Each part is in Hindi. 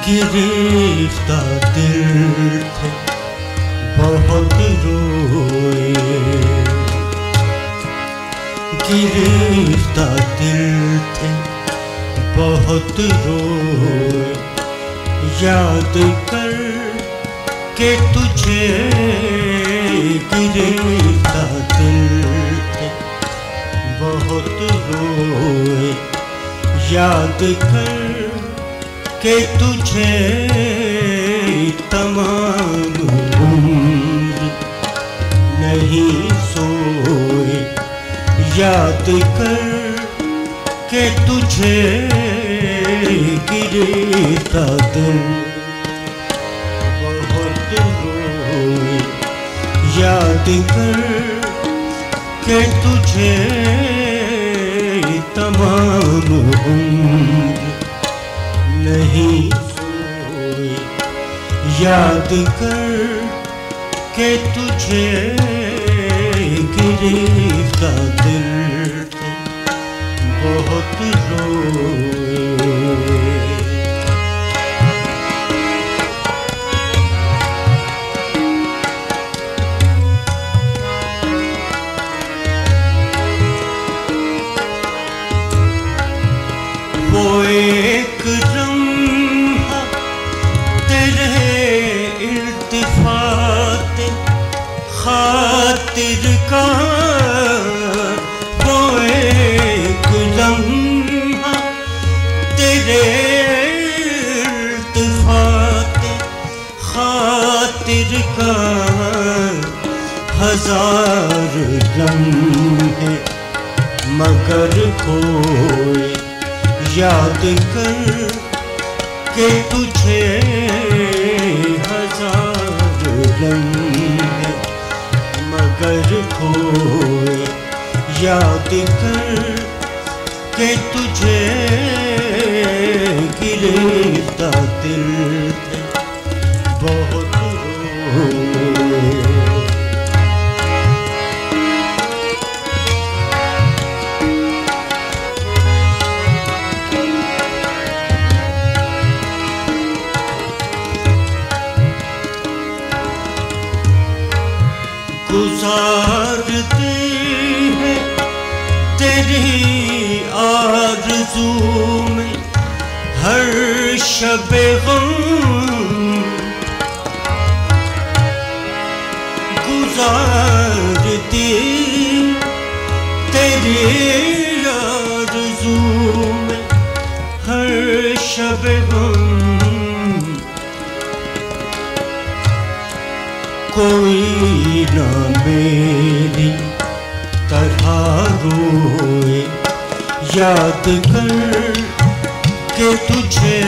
गिरफ्ता दिल थे बहुत रोए, गिरफ्ता दिल थे बहुत रोए, याद कर के तुझे गिरफ्ता दिल थे बहुत रोए, याद कर के तुझे तमाम उम्र नहीं सोए, याद कर के तुझे गिरता दिल बहुत रोए, याद कर के तुझे तमाम उम्र नहीं सोए, याद कर के तुझे गिरफ्ता दिल थे बहुत रोए। वो एक लम्हा तेरे इल्तिफात खातिर का, वो एक लम्हा तेरे इल्तिफात खातिर का, हजार लम्हे मगर खोए, याद कर के तुझे हजार लम्हे मगर खोए, याद कर के तुझे गिरफ्ता दिल थे बहुत रोए। गुजारते हैं तेरी आरज़ू में हर शबे गम, गुजारते तेरी आरज़ू में हर शबे गम, कोई ना मेरी तरह रोए, याद कर के तुझे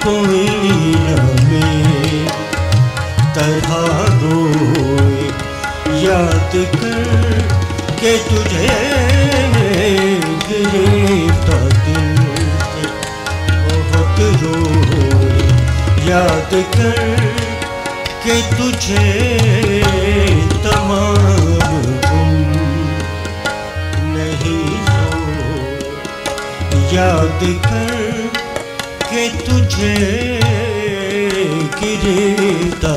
कोई ना मेरी तरह रोए, याद कर के तुझे गिरफ्ता दिल थे बहुत रोए, याद कर के तुझे तमाम उम्र नहीं सोए, याद कर के तुझे गिरता